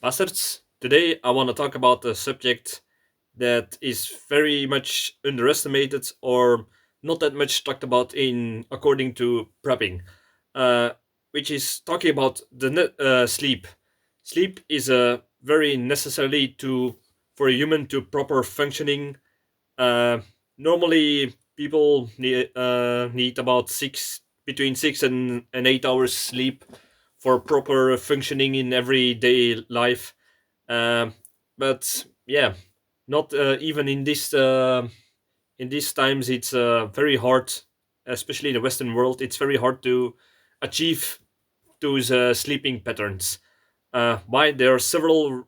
Bastards. Today I want to talk about a subject that is very much underestimated or not that much talked about in according to prepping, uh, which is talking about sleep. Sleep is a very necessary to for a human to proper functioning. Uh, Normally, people need about between 6 and 8 hours sleep for proper functioning in everyday life. Um, but yeah, not even in these times. It's very hard, especially in the Western world. It's very hard to achieve those sleeping patterns. Why? There are several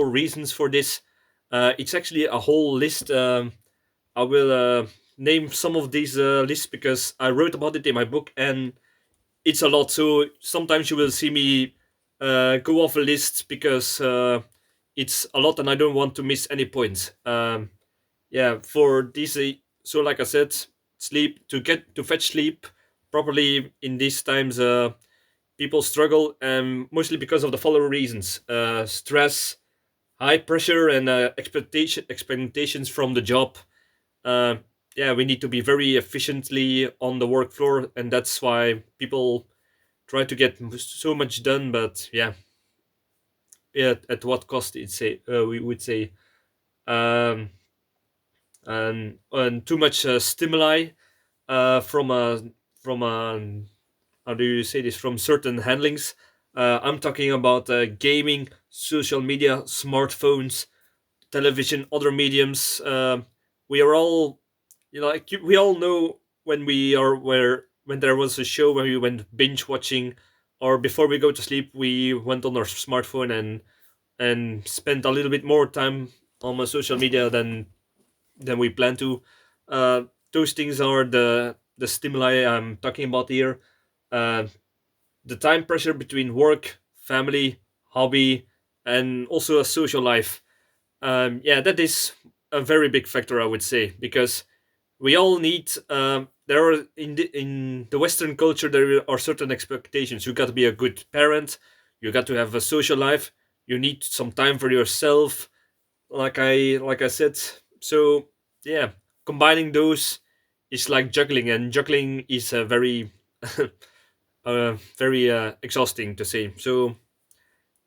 reasons for this. It's actually a whole list. I will name some of these lists because I wrote about it in my book, and it's a lot. So sometimes you will see me go off a list because it's a lot, and I don't want to miss any points. Yeah, for this, so like I said, sleep to fetch sleep properly in these times. People struggle, mostly because of the following reasons: stress, high pressure, and expectations from the job. uh, yeah, we need to be very efficiently on the work floor, and that's why people try to get so much done. But yeah, at what cost? It's say we would say, um, and too much stimuli from how do you say this, from certain handlings. I'm talking about gaming, social media, smartphones, television, other mediums. We are all, we all know when we are where when there was a show where we went binge watching, or before we go to sleep, we went on our smartphone and spent a little bit more time on my social media than we plan to. Uh, those things are the stimuli I'm talking about here. Uh, the time pressure between work, family, hobby, and also a social life. Yeah, that is a very big factor, I would say, because we all need. There are in the Western culture there are certain expectations. You got to be a good parent. You got to have a social life. You need some time for yourself. Like I said. So yeah, combining those is like juggling, and juggling is a very very exhausting to say. So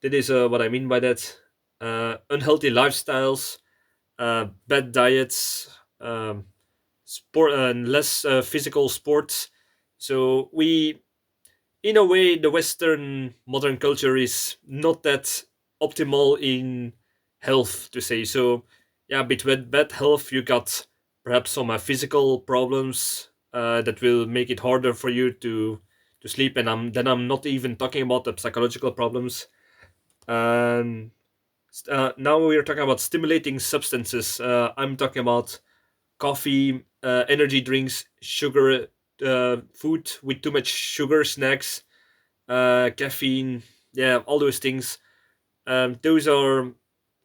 that is what I mean by that. Unhealthy lifestyles, bad diets, sport, and less physical sports. So we, in a way, the Western modern culture is not that optimal in health to say. So yeah, between bad health, you got perhaps some physical problems that will make it harder for you to sleep, and I'm not even talking about the psychological problems. And now we are talking about stimulating substances. I'm talking about coffee, energy drinks, sugar, food with too much sugar, snacks, caffeine, yeah, all those things. Those are,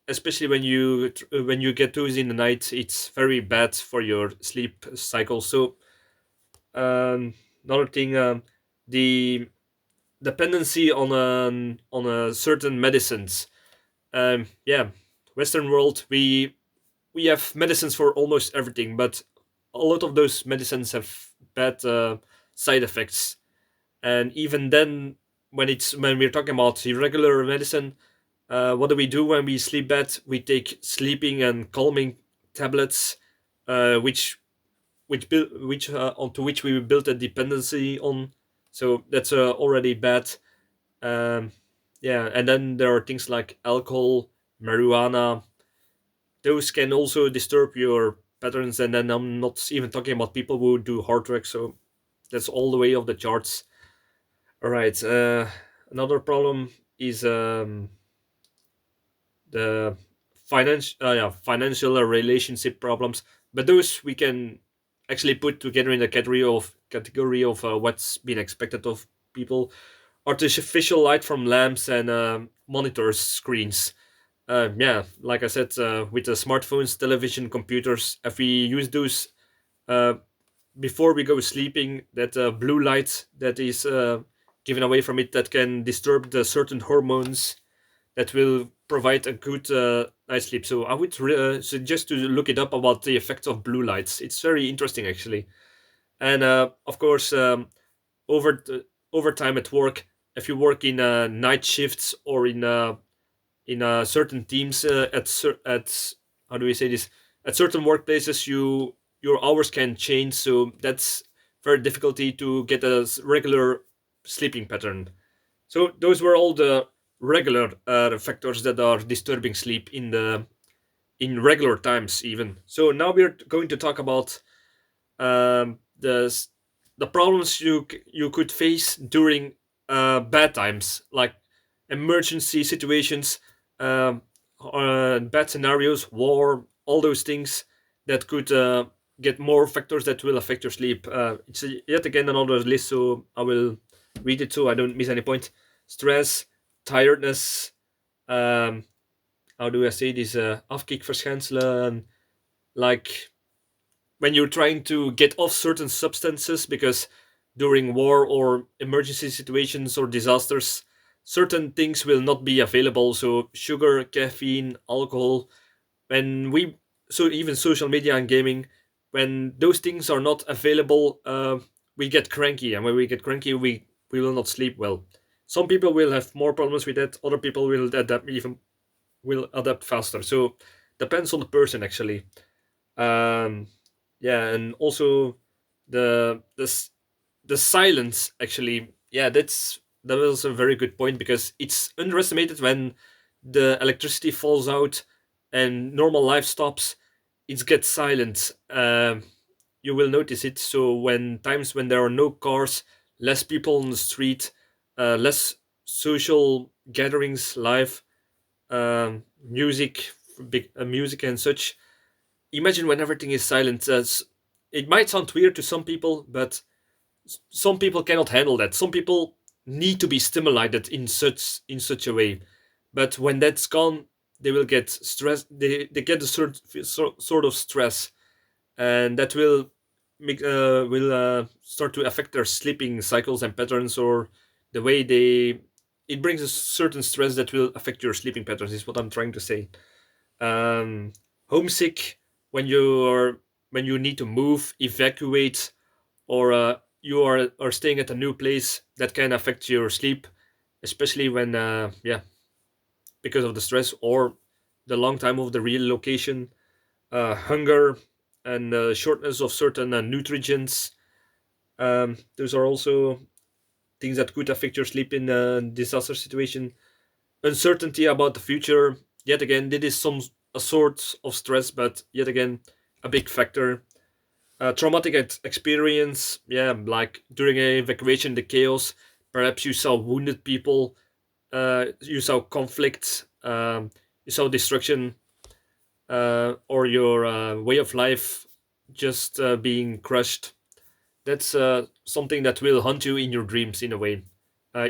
especially when you get those in the night, it's very bad for your sleep cycle. So another thing, the dependency on a certain medicines. Yeah, Western world, we have medicines for almost everything, but a lot of those medicines have bad side effects. And even then, when we're talking about irregular medicine, what do we do when we sleep bad? We take sleeping and calming tablets, which onto which we built a dependency on. So that's already bad. Um, yeah, and then there are things like alcohol, marijuana. Those can also disturb your patterns. And then I'm not even talking about people who do hard work. So that's all the way off the charts. All right. Another problem is the financial relationship problems, but those we can actually put together in the category of what's been expected of people. Artificial light from lamps and monitors screens. Yeah, like I said, with the smartphones, television, computers, if we use those uh, before we go sleeping, that blue light that is given away from it, that can disturb the certain hormones that will provide a good night sleep. So I would suggest to look it up about the effects of blue lights. It's very interesting actually. And of course, over over time at work, if you work in night shifts or in certain teams at how do we say this, at certain workplaces, your hours can change, so that's very difficulty to get a regular sleeping pattern. So those were all the regular factors that are disturbing sleep in regular times even. So now we're going to talk about um, the s- the problems you could face during bad times, like emergency situations, um, bad scenarios, war, all those things that could get more factors that will affect your sleep. It's yet again another list, so I will read it so I don't miss any point. Stress, tiredness. Um, how do I say this? Afkikverschijnselen, like when you're trying to get off certain substances, because during war or emergency situations or disasters, certain things will not be available. So sugar, caffeine, alcohol, when we, so even social media and gaming, when those things are not available, we get cranky, and when we get cranky, we will not sleep well. Some people will have more problems with that. Other people will adapt faster. So depends on the person actually. um yeah, and also the silence actually, yeah, that was a very good point, because it's underestimated when the electricity falls out and normal life stops. It gets silent. You will notice it. So when times when there are no cars, less people on the street, less social gatherings live, music, music and such, imagine when everything is silent. It might sound weird to some people, but some people cannot handle that. Some people need to be stimulated in such a way, but when that's gone, they will get stressed. They get a sort of stress, and that will start to affect their sleeping cycles and patterns, or the way they. It brings a certain stress that will affect your sleeping patterns. Is what I'm trying to say. um, Homesick, when you need to move, evacuate, or you are staying at a new place, that can affect your sleep, especially when yeah, because of the stress or the long time of the relocation. Hunger and shortness of certain nutrients. Those are also things that could affect your sleep in a disaster situation. Uncertainty about the future, yet again, this is some a sort of stress, but yet again, a big factor. Traumatic experience, yeah, like during a evacuation, the chaos. Perhaps you saw wounded people, you saw conflict, you saw destruction, or your way of life just being crushed. That's something that will haunt you in your dreams in a way.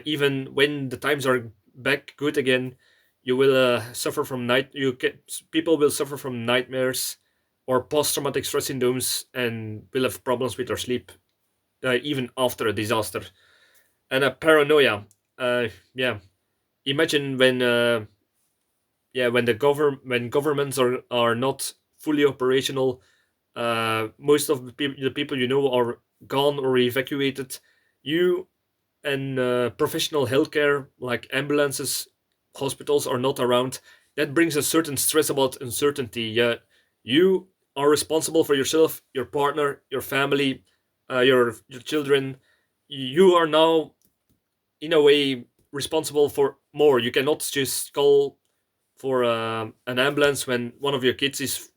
Even when the times are back good again, you will suffer from people will suffer from nightmares or post-traumatic stress syndromes, and will have problems with their sleep even after a disaster. And a paranoia. Yeah, imagine when governments are not fully operational. Most of the people you know are gone or evacuated. You and professional healthcare like ambulances, hospitals are not around. That brings a certain stress about uncertainty. Yeah, you are responsible for yourself, your partner, your family, your children. You are now in a way responsible for more. You cannot just call for an ambulance when one of your kids is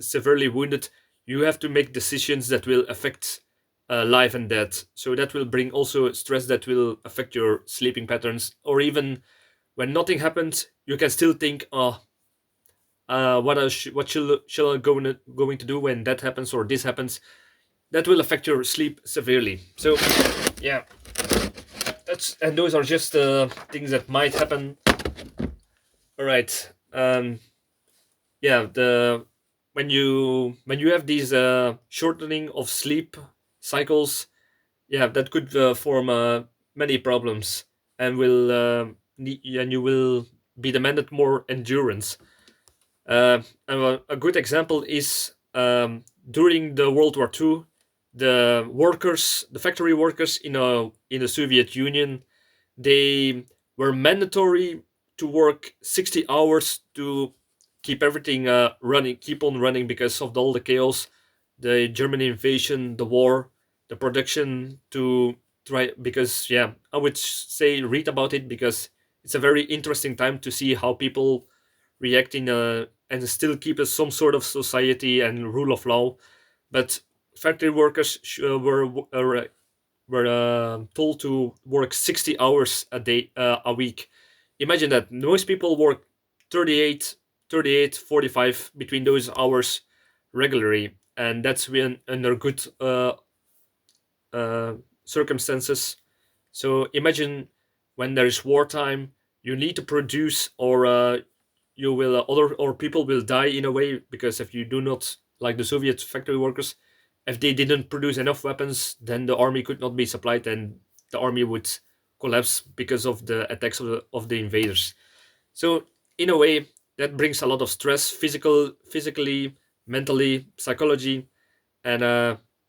severely wounded. You have to make decisions that will affect life and death. So that will bring also stress that will affect your sleeping patterns. Or even when nothing happens, you can still think, oh, what shall I going to do when that happens or this happens? That will affect your sleep severely. So yeah, and those are just things that might happen. All right. Yeah, the when you have these shortening of sleep cycles, yeah, that could form many problems, and will and you will be demanded more endurance. And a good example is during the World War II, the factory workers in the Soviet Union, they were mandatory to work 60 hours to keep everything running, keep on running because of all the chaos, the German invasion, the war, the production to try. Because yeah, I would say read about it because it's a very interesting time to see how people react in and still keep some sort of society and rule of law. But factory workers were told to work 60 hours a week. Imagine that most people work 38, 38, 45 between those hours regularly, and that's when under good uh, circumstances. So imagine when there is wartime, you need to produce, or you will other or people will die in a way, because if you do not, like the Soviet factory workers, if they didn't produce enough weapons, then the army could not be supplied, and the army would collapse because of the attacks of the invaders. So in a way, that brings a lot of stress, physically, mentally, psychology, and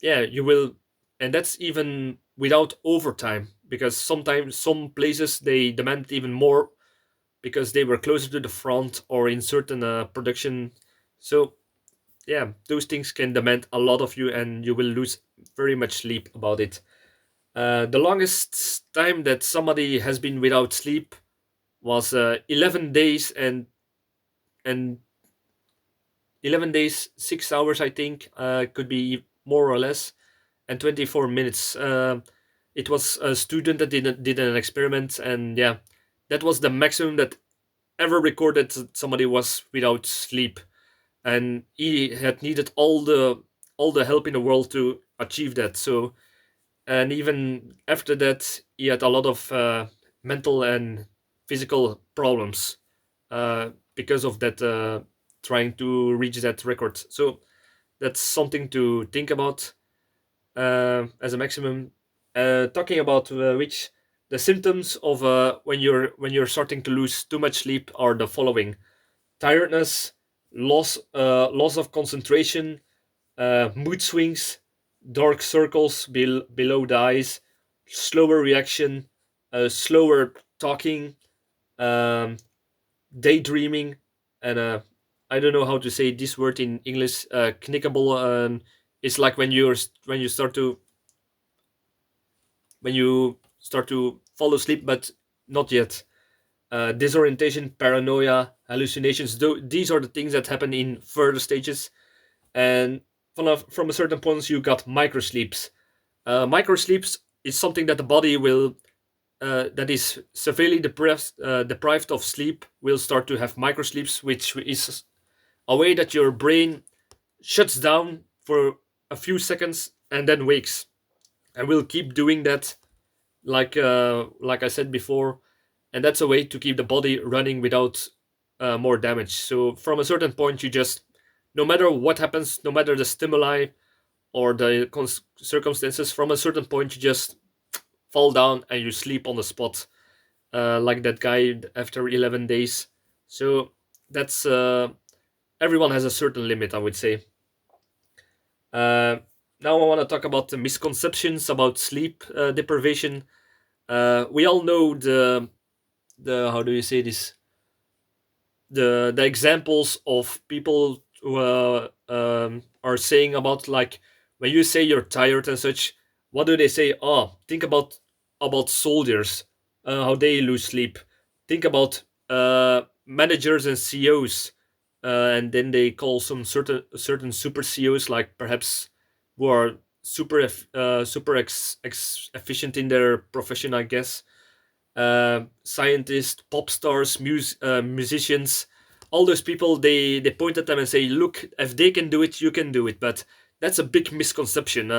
yeah, you will, and that's even without overtime, because sometimes some places they demand even more because they were closer to the front or in certain production. So yeah, those things can demand a lot of you, and you will lose very much sleep about it. The longest time that somebody has been without sleep was 11 days, and 11 days 6 hours, I think, could be more or less, and 24 minutes. It was a student that did an experiment, and yeah, that was the maximum that ever recorded that somebody was without sleep, and he had needed all the help in the world to achieve that. So, and even after that, he had a lot of mental and physical problems because of that, trying to reach that record. So that's something to think about as a maximum. Talking about which the symptoms of when you're starting to lose too much sleep are the following: tiredness, loss of concentration, mood swings, dark circles below the eyes, slower reaction, slower talking, um, daydreaming, and I don't know how to say this word in English. Knickable. It's like when you start to fall asleep, but not yet. Disorientation, paranoia, hallucinations. These are the things that happen in further stages. And from a certain point, you got microsleeps. Microsleeps is something that the body will, that is severely deprived of sleep, will start to have microsleeps, which is a way that your brain shuts down for a few seconds and then wakes, and will keep doing that, like I said before, and that's a way to keep the body running without more damage. So from a certain point, you just, no matter what happens, no matter the stimuli or the circumstances, from a certain point you just fall down and you sleep on the spot, like that guy after 11 days. So that's everyone has a certain limit, I would say. Uh, Now I want to talk about the misconceptions about sleep deprivation. We all know the how do you say this, the examples of people who are saying about, like, when you say you're tired and such, what do they say? Oh, think about soldiers, how they lose sleep. Think about managers and CEOs, and then they call some certain super CEOs, like perhaps who are super efficient in their profession, I guess. Scientists, pop stars, musicians, all those people, they point at them and say, "Look, if they can do it, you can do it." But that's a big misconception.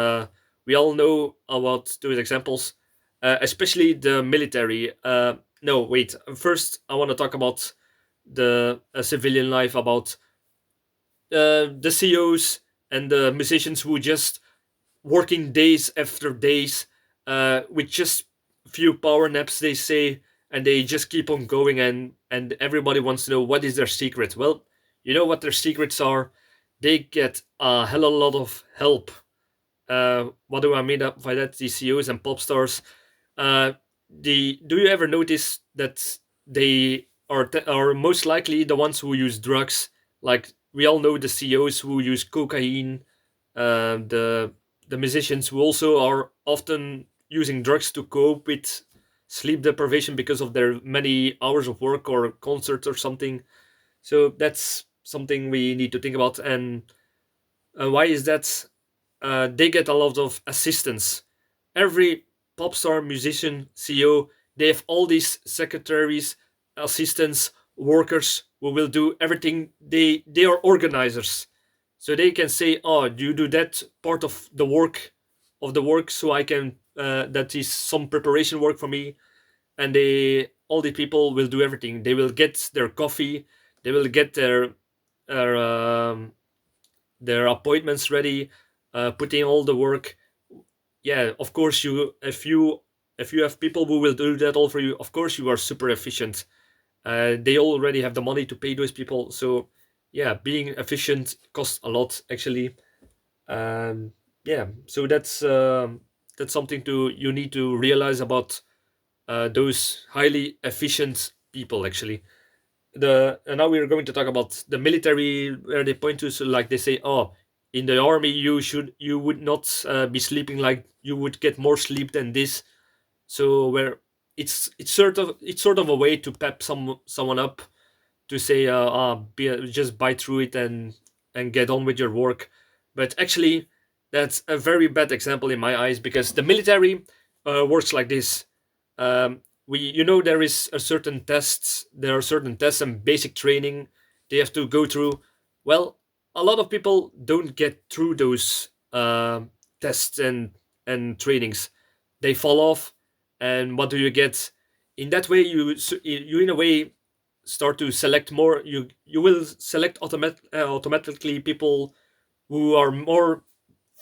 We all know about those examples, especially the military. No, wait. First, I want to talk about the civilian life, about the CEOs and the musicians who just working days after days with just few power naps, they say, and they just keep on going, and everybody wants to know what is their secret. Well, you know what their secrets are. They get a hell of a lot of help. What do I mean by that? The CEOs and pop stars. Do you ever notice that they are most likely the ones who use drugs? Like we all know the CEOs who use cocaine, the musicians who also are often using drugs to cope with sleep deprivation because of their many hours of work or concerts or something. So that's something we need to think about. And why is that? They get a lot of assistance. Every pop star, musician, CEO, they have all these secretaries, assistants, workers who will do everything. They are organizers, so they can say, "Oh, you do that part of the work, so I can that is some preparation work for me." And they all the people will do everything. They will get their coffee, they will get their their appointments ready, put in all the work. Yeah, of course, if you have people who will do that all for you, of course you are super efficient. They already have the money to pay those people, so yeah, being efficient costs a lot actually. um, yeah, so that's something to you need to realize about those highly efficient people actually. The and now we're going to talk about the military, where they point to, so like they say, oh, in the army you would not be sleeping, like you would get more sleep than this. So where it's sort of a way to pep someone up, to say just bite through it and get on with your work. But actually, that's a very bad example in my eyes, because the military works like this. There is a certain tests there are certain tests and basic training they have to go through. Well, a lot of people don't get through those tests and trainings. They fall off, and what do you get? In that way, you in a way start to select more. You will select automatically people who are more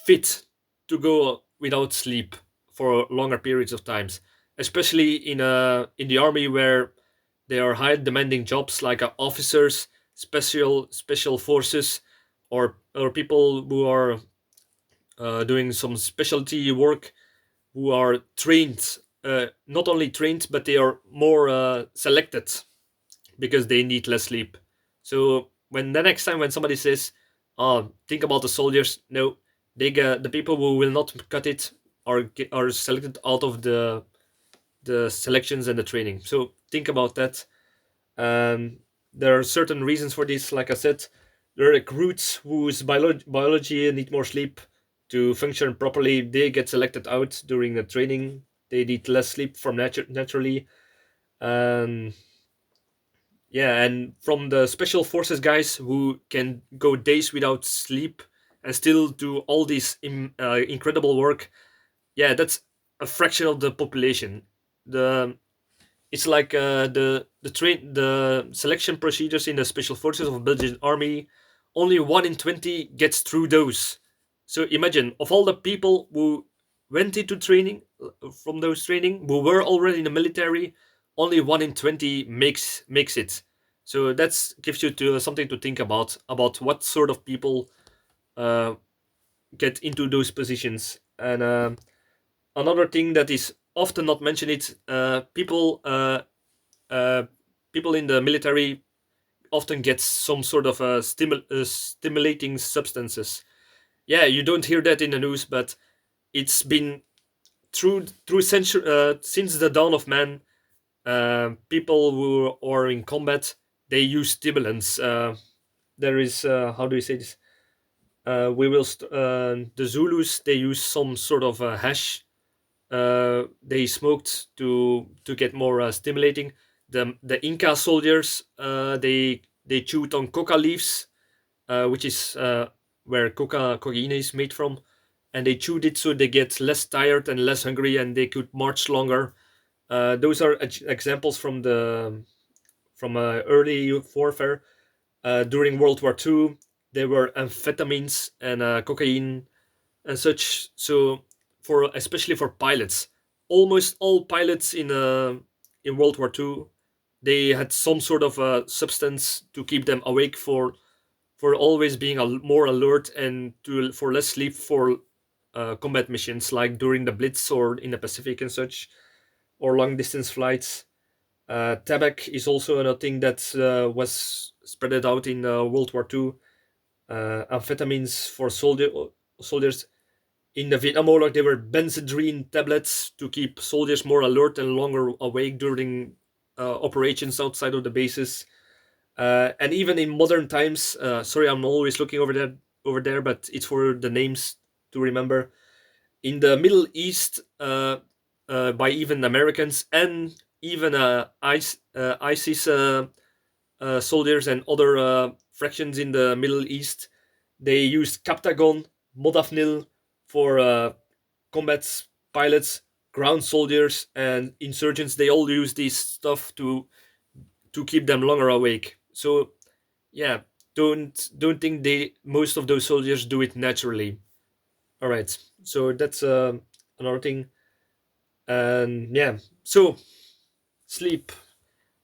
fit to go without sleep for longer periods of times, especially in the army, where there are high demanding jobs like officers, special forces, or people who are doing some specialty work, who are trained, not only trained, but they are more selected because they need less sleep. So when the next time when somebody says, "Oh, think about the soldiers," no, they get the people who will not cut it are selected out of the selections and the training. So think about that. Um, there are certain reasons for this. Like I said, there are recruits whose biology need more sleep to function properly. They get selected out during the training. They need less sleep from naturally. Um, yeah, and from the special forces guys who can go days without sleep and still do all this incredible work. Yeah, that's a fraction of the population. The It's like the selection procedures in the special forces of Belgian army. Only 1 in 20 gets through those. So imagine, of all the people who went into training, from those training, who were already in the military, only 1 in 20 makes it. So that's gives you something to think about what sort of people uh, get into those positions. And another thing that is often not mentioned is uh, people in the military often get some sort of stimulating substances. Yeah, you don't hear that in the news, but it's been since the dawn of man. People who are in combat, they use stimulants. There is how do you say this? The Zulus, they use some sort of hash they smoked to get more stimulating. The Inca soldiers, they chewed on coca leaves, which is where cocaine is made from, and they chewed it so they get less tired and less hungry, and they could march longer. Those are examples from early warfare. During World War II, there were amphetamines and cocaine and such. So, for especially for pilots, almost all pilots in World War II, they had some sort of a substance to keep them awake for always being more alert and to for less sleep for combat missions like during the Blitz or in the Pacific and such, or long distance flights. Tobacco is also another thing that was spread out in World War II. Amphetamines for soldiers. In the Vietnam War, like, there were benzodrine tablets to keep soldiers more alert and longer awake during operations outside of the bases. And even in modern times, sorry, I'm always looking over there, but it's for the names to remember. In the Middle East, by even Americans and even ISIS soldiers and other fractions in the Middle East, they used Captagon, Modafinil for combat pilots, ground soldiers, and insurgents. They all use this stuff to keep them longer awake. So yeah, don't think they most of those soldiers do it naturally. All right, so that's another thing. And yeah, so sleep.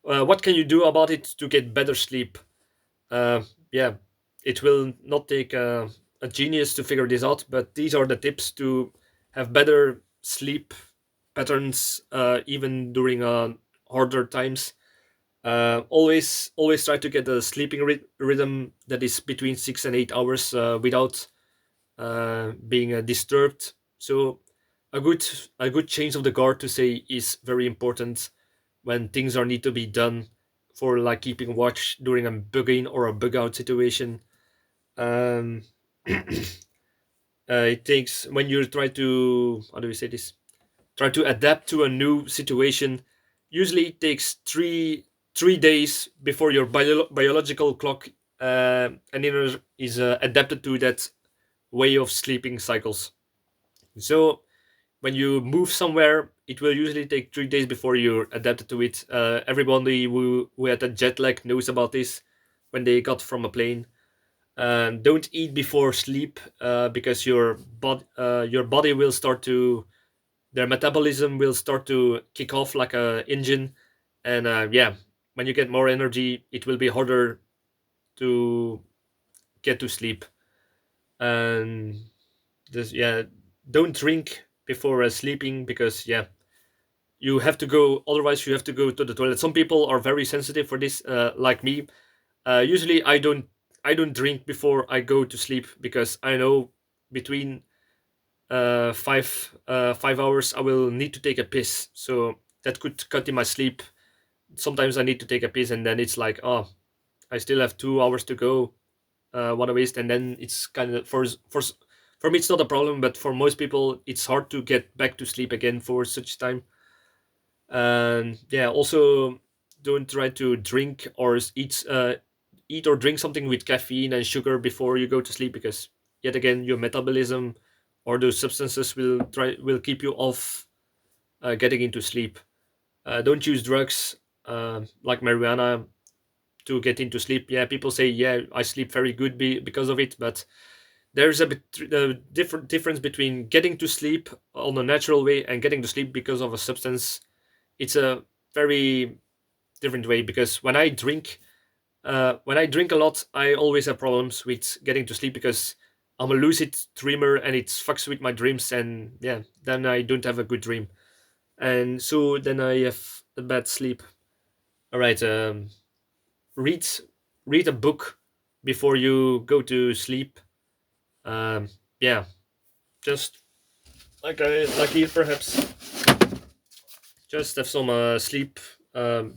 What can you do about it to get better sleep? Uh, yeah, it will not take a genius to figure this out, but these are the tips to have better sleep patterns, even during harder times. Always try to get a sleeping rhythm that is between 6 and 8 hours without being disturbed. So a good a good change of the guard to say is very important when things are need to be done for like keeping watch during a bug in or a bug out situation. Um, it takes when you try to how do we say this? Try to adapt to a new situation. Usually, it takes three days before your biological clock and inner is adapted to that way of sleeping cycles. So when you move somewhere, it will usually take 3 days before you're adapted to it. Everybody who had a jet lag knows about this when they got from a plane. Don't eat before sleep because your body will start to their metabolism will start to kick off like a engine, and yeah, when you get more energy, it will be harder to get to sleep. And this, yeah, don't drink before sleeping because yeah, you have to go. Otherwise, you have to go to the toilet. Some people are very sensitive for this, like me. Usually, I don't drink before I go to sleep because I know between 5 hours I will need to take a piss. So that could cut in my sleep. Sometimes I need to take a piss, and then it's like, oh, I still have 2 hours to go. What a waste! And then it's kind of for me it's not a problem, but for most people it's hard to get back to sleep again for such time. And yeah, also don't try to drink or eat or drink something with caffeine and sugar before you go to sleep because yet again your metabolism or those substances will keep you off getting into sleep. Don't use drugs like marijuana to get into sleep. Yeah, people say, yeah, I sleep very good because of it, but there's a bit different difference between getting to sleep on a natural way and getting to sleep because of a substance. It's a very different way because when I drink a lot, I always have problems with getting to sleep because I'm a lucid dreamer and it fucks with my dreams, and yeah, then I don't have a good dream, and so then I have a bad sleep. All right, read read a book before you go to sleep. Um, yeah, just like here perhaps just have some sleep.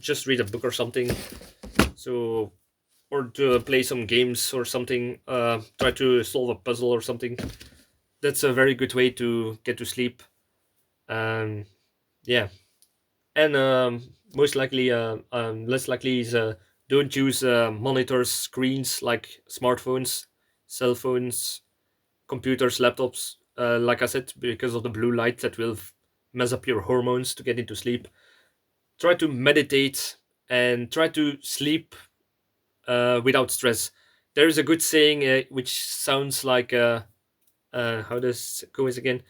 Just read a book or something. So or to play some games or something. Try to solve a puzzle or something. That's a very good way to get to sleep. Um, yeah, and most likely, less likely is don't use monitors, screens like smartphones, cell phones, computers, laptops. Like I said, because of the blue light that will mess up your hormones to get into sleep. Try to meditate and try to sleep without stress. There is a good saying which sounds like how does it go is again?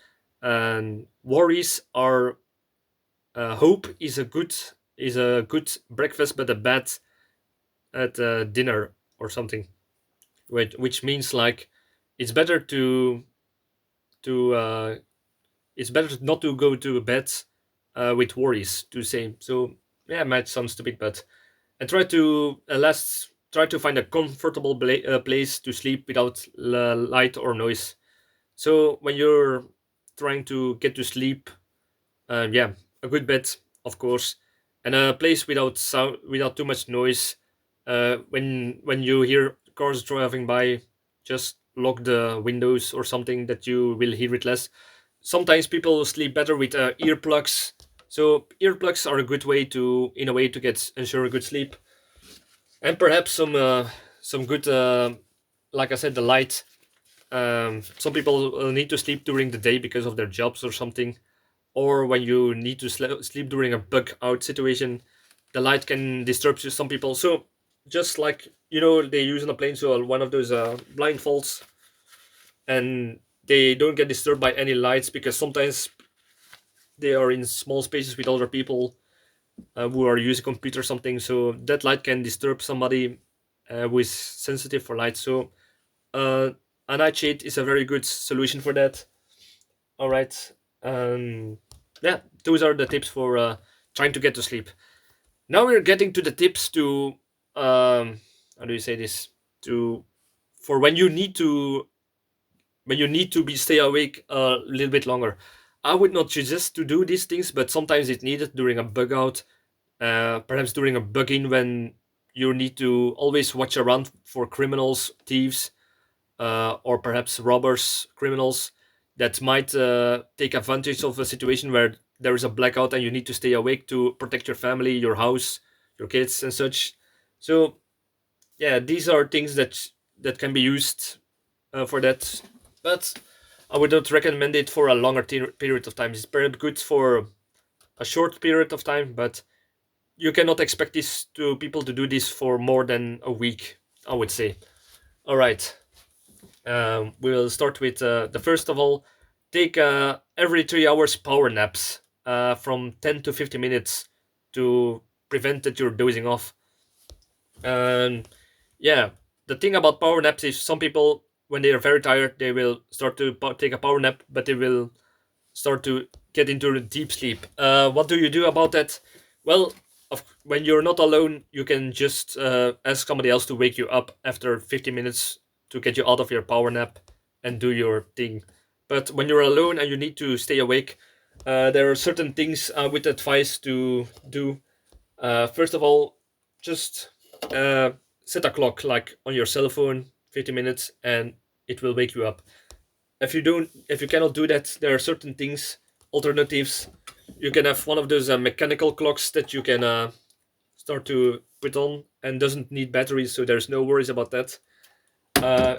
Worries are hope is a good breakfast but a bad at dinner or something. Which means like it's better to it's better not to go to bed with worries to say. So yeah, it might sound stupid, but and try to find a comfortable place to sleep without light or noise. So when you're trying to get to sleep, yeah, a good bed, of course, and a place without sound, without too much noise. When you hear cars driving by, just lock the windows or something that you will hear it less. Sometimes people sleep better with earplugs. So earplugs are a good way to, in a way, to get ensure a good sleep, and perhaps some good, like I said, the light. Some people need to sleep during the day because of their jobs or something, or when you need to sleep during a bug out situation, the light can disturb you, some people. So just like they use on a plane, so one of those blindfolds, and they don't get disturbed by any lights because sometimes they are in small spaces with other people who are using computer or something, so that light can disturb somebody who is sensitive for light. So uh, a nightshade is a very good solution for that. All right. Yeah, those are the tips for trying to get to sleep. Now we're getting to the tips to how do you say this? To for when you need to be stay awake a little bit longer. I would not suggest to do these things, but sometimes it's needed during a bug out, perhaps during a bug in when you need to always watch around for criminals, thieves, or perhaps robbers, criminals that might take advantage of a situation where there is a blackout and you need to stay awake to protect your family, your house, your kids, and such. So yeah, these are things that can be used for that, but I would not recommend it for a longer period of time. It's perhaps good for a short period of time, but you cannot expect this to people to do this for more than a week, I would say. All right. We'll start with the first of all, take every 3 hours power naps from 10 to 50 minutes to prevent that you're dozing off. And yeah, the thing about power naps is some people, when they are very tired, they will start to take a power nap, but they will start to get into a deep sleep. What do you do about that? Well, when you're not alone, you can just ask somebody else to wake you up after 50 minutes to get you out of your power nap and do your thing. But when you're alone and you need to stay awake, there are certain things I would advise to do. First of all, just uh, set a clock like on your cell phone, 50 minutes, and it will wake you up. If you cannot do that, there are certain things, alternatives. You can have one of those mechanical clocks that you can start to put on and doesn't need batteries, so there's no worries about that.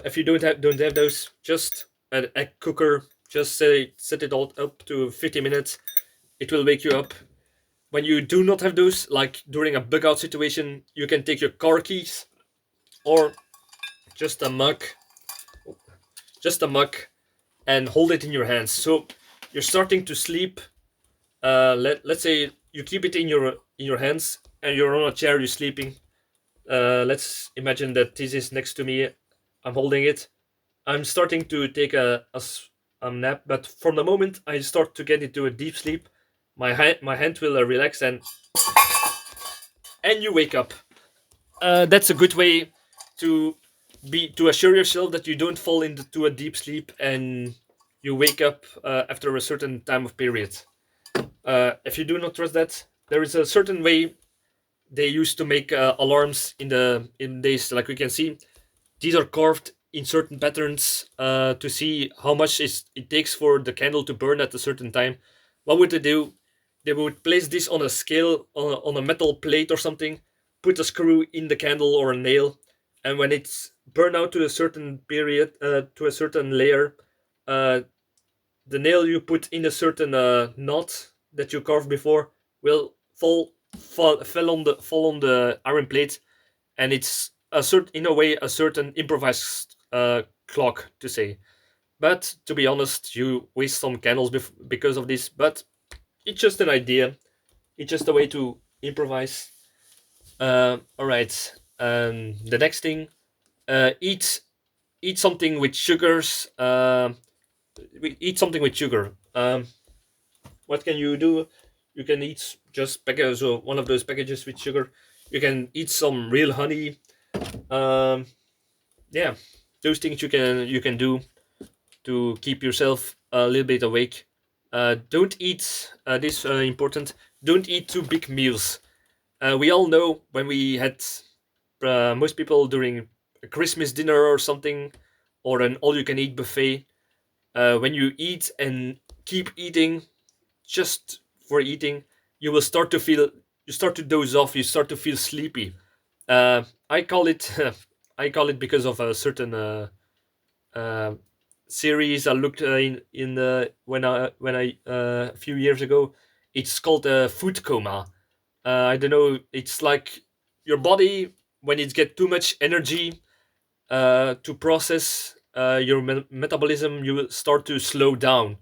If you don't have those, just an egg cooker. Just set it all up to 50 minutes. It will wake you up. When you do not have those, like during a bug out situation, you can take your car keys or just a mug, just a mug, and hold it in your hands. So you're starting to sleep. Let's say you keep it in your hands and you're on a chair. You're sleeping. Let's imagine that this is next to me. I'm holding it. I'm starting to take a nap, but from the moment I start to get into a deep sleep, my hand will relax and you wake up. That's a good way to to assure yourself that you don't fall into a deep sleep and you wake up after a certain time of period. If you do not trust that, there is a certain way they used to make alarms in days, like we can see. These are carved in certain patterns to see how much it takes for the candle to burn at a certain time. What would they do? They would place this on a scale, on a metal plate or something, put a screw in the candle or a nail, and when it's burned out to a certain period, to a certain layer, uh, the nail you put in a certain knot that you carved before will fall on the iron plate, and it's a certain, in a way, a certain improvised clock to say. But to be honest, you waste some candles because of this. But it's just an idea. It's just a way to improvise. All right. The next thing, eat something with sugars. Eat something with sugar. What can you do? You can eat just package so one of those packages with sugar. You can eat some real honey. Um, yeah, those things you can do to keep yourself a little bit awake. Don't eat this important. Don't eat too big meals. We all know when we had most people during a Christmas dinner or something, or an all-you-can-eat buffet. When you eat and keep eating just for eating, you will start to feel you start to doze off. You start to feel sleepy. I call it I call it because of a certain uh, series I looked in when I a few years ago. It's called food coma. I don't know. It's like your body when it get too much energy to process your metabolism, you will start to slow down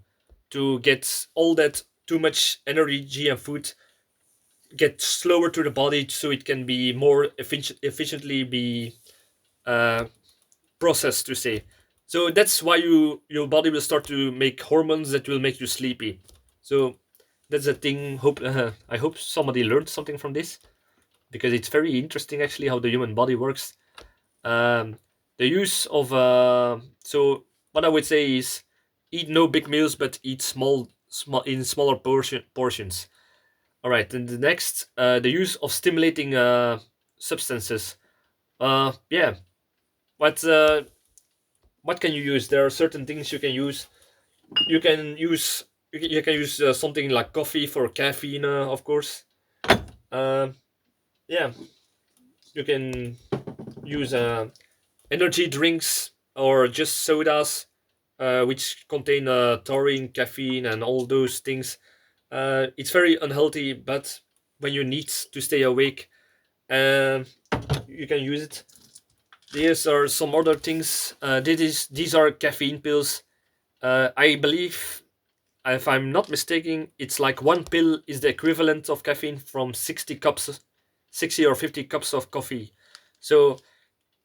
to get all that too much energy and food get slower to the body so it can be more efficiently be uh, processed to say. So that's why your body will start to make hormones that will make you sleepy. So that's a thing. I hope somebody learned something from this because it's very interesting actually how the human body works. um, the use of so what I would say is eat no big meals but eat small in smaller portions. All right, and the next, the use of stimulating substances. Yeah, what uh, what can you use? There are certain things you can use. You can use something like coffee for caffeine, of course. Um yeah, you can use energy drinks or just sodas, which contain taurine, caffeine, and all those things. It's very unhealthy, but when you need to stay awake, um, you can use it. These are some other things. These are caffeine pills. I believe, if I'm not mistaken, it's like one pill is the equivalent of caffeine from 60 cups, 60 or 50 cups of coffee. So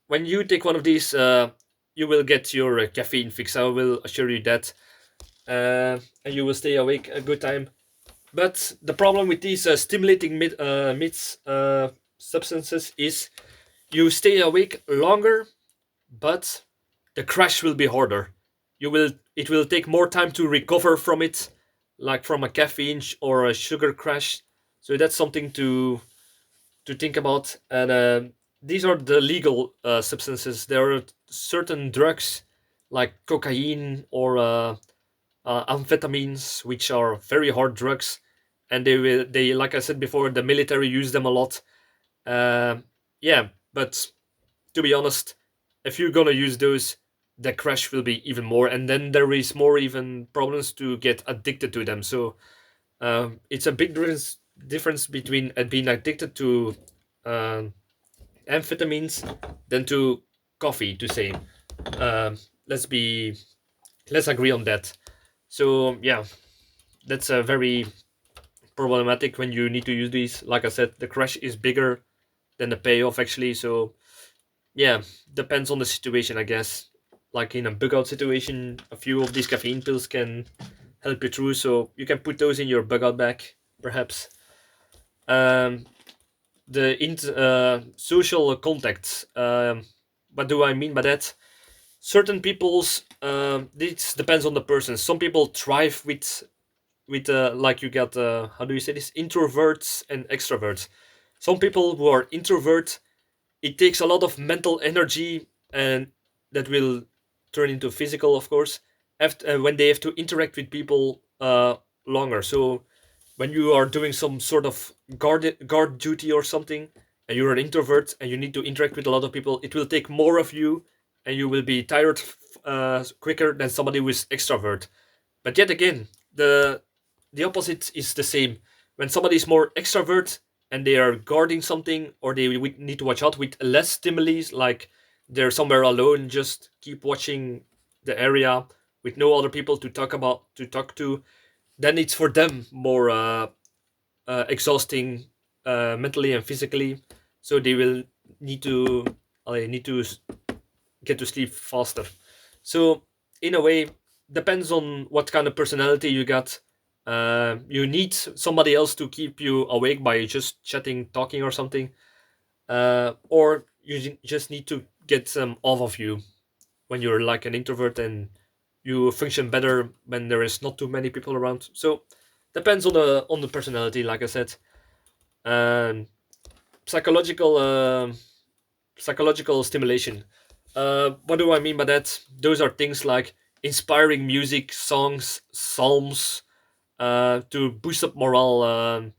when you take one of these, you will get your caffeine fix. I will assure you that, and you will stay awake a good time. But the problem with these stimulating mids substances is you stay awake longer, but the crash will be harder. It will take more time to recover from it, like from a caffeine or a sugar crash. So that's something to think about. And these are the legal substances. There are certain drugs like cocaine or amphetamines, which are very hard drugs, and they like I said before, the military use them a lot. Um yeah, but to be honest, if you're gonna use those, the crash will be even more, and then there is more even problems to get addicted to them. So it's a big difference between being addicted to um, amphetamines than to coffee. To say, um, let's be let's agree on that. So yeah, that's a very problematic when you need to use these. Like I said, the crash is bigger than the payoff actually. So yeah, depends on the situation, I guess. Like in a bug out situation, a few of these caffeine pills can help you through. So you can put those in your bug out bag, perhaps. Um, the social contacts. What do I mean by that? Certain people's this depends on the person. Some people thrive with like you got how do you say this, introverts and extroverts. Some people who are introvert, it takes a lot of mental energy, and that will turn into physical, of course, after when they have to interact with people longer. So when you are doing some sort of guard duty or something, and you're an introvert and you need to interact with a lot of people, it will take more of you, and you will be tired quicker than somebody who is extrovert. But yet again, the opposite is the same. When somebody is more extrovert and they are guarding something, or they need to watch out with less stimuli, like they're somewhere alone, just keep watching the area with no other people to talk to, then it's for them more exhausting mentally and physically, so they will need to need to get to sleep faster. So in a way, depends on what kind of personality you got. You need somebody else to keep you awake by just chatting, talking, or something, or you just need to get some off of you when you're like an introvert, and you function better when there is not too many people around. So depends on the personality, like I said. And psychological psychological stimulation. What do I mean by that? Those are things like inspiring music, songs, psalms, to boost up morale.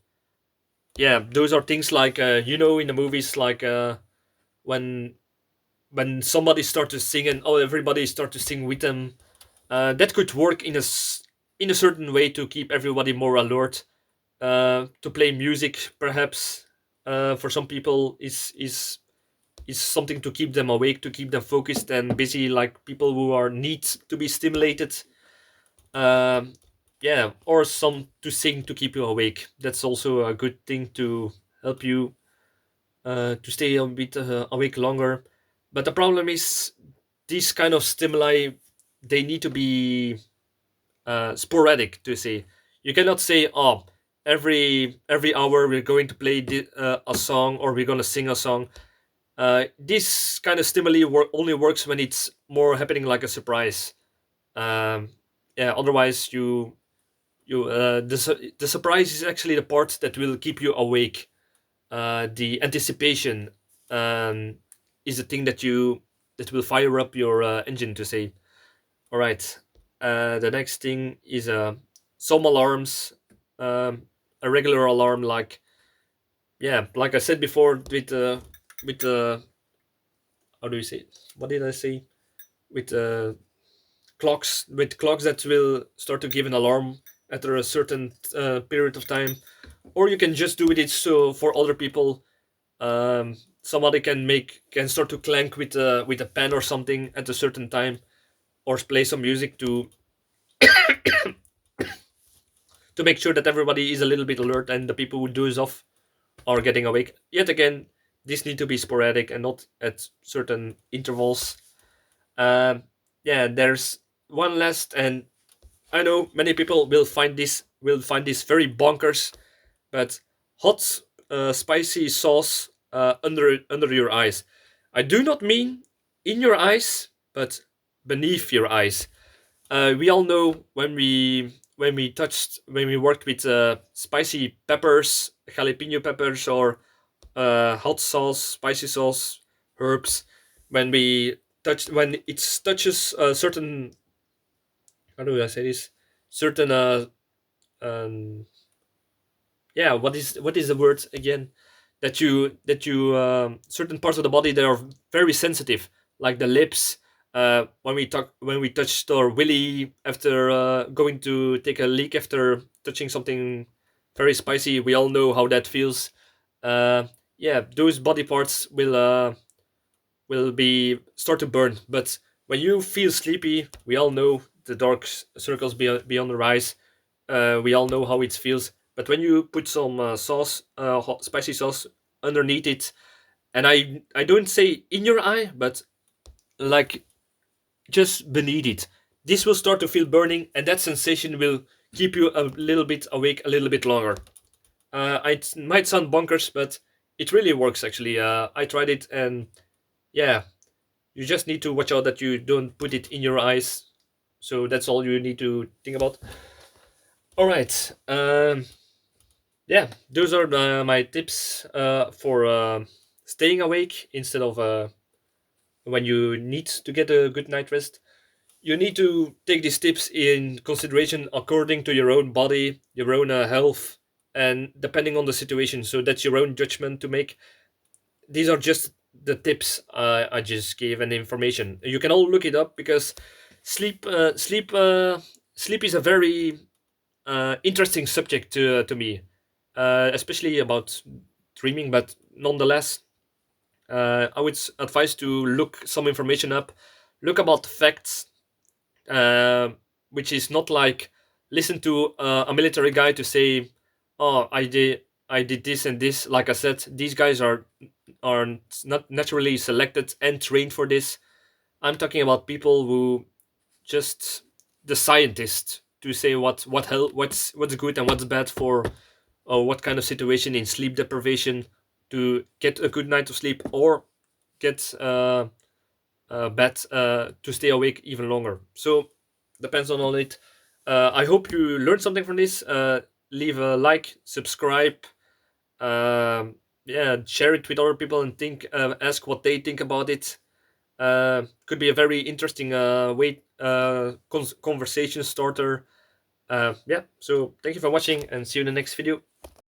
Yeah, those are things like in the movies, like when somebody start to sing and everybody start to sing with them. That could work in a certain way to keep everybody more alert. To play music, perhaps, for some people is something to keep them awake, to keep them focused and busy, like people who are need to be stimulated. Um, yeah, or some to sing to keep you awake. That's also a good thing to help you to stay a bit awake longer. But the problem is these kind of stimuli, they need to be sporadic. To say, you cannot say, oh, every hour we're going to play a song, or we're going to sing a song. This kind of stimuli only works when it's more happening like a surprise. Um, yeah, otherwise the surprise is actually the part that will keep you awake. The anticipation um, is the thing that will fire up your engine to say, all right. The next thing is some alarms, um, a regular alarm, like, yeah, like I said before, with how do you say it? What did I say? With clocks that will start to give an alarm after a certain period of time, or you can just do it so for other people. Somebody can start to clank with a pen or something at a certain time, or play some music to make sure that everybody is a little bit alert and the people who doze off are getting awake. Yet again, this need to be sporadic and not at certain intervals. Um, yeah, there's one last, and I know many people will find this very bonkers, but hot, spicy sauce under your eyes. I do not mean in your eyes, but beneath your eyes. We all know when we worked with spicy peppers, jalapeno peppers, or hot sauce, spicy sauce, herbs. When it touches a certain, how do I say this, certain um yeah, what is the word again, that you certain parts of the body that are very sensitive, like the lips. When we touched our willy after going to take a leak after touching something very spicy, we all know how that feels. uh, yeah, those body parts will be start to burn. But when you feel sleepy, we all know the dark circles beyond the eyes. We all know how it feels. But when you put some sauce, hot, spicy sauce underneath it, and I don't say in your eye, but like just beneath it, this will start to feel burning, and that sensation will keep you a little bit awake a little bit longer. It might sound bonkers, but it really works actually. I tried it, and yeah, you just need to watch out that you don't put it in your eyes. So that's all you need to think about. All right. Yeah, those are my tips for staying awake instead of when you need to get a good night rest. You need to take these tips in consideration according to your own body, your own health, and depending on the situation. So that's your own judgment to make. These are just the tips I just gave and information. You can all look it up, because sleep, sleep is a very interesting subject to me, especially about dreaming. But nonetheless, I would advise to look some information up, look about facts, uh, which is not like listen to a military guy to say, "Oh, I did." I did this and this. Like I said, these guys are not naturally selected and trained for this. I'm talking about people who just the scientist to say what's good and what's bad for or what kind of situation in sleep deprivation to get a good night of sleep or get bad to stay awake even longer. So depends on all it. I hope you learned something from this. Leave a like, subscribe, yeah, share it with other people and think, ask what they think about it. Could be a very interesting conversation starter. Yeah, so thank you for watching and see you in the next video.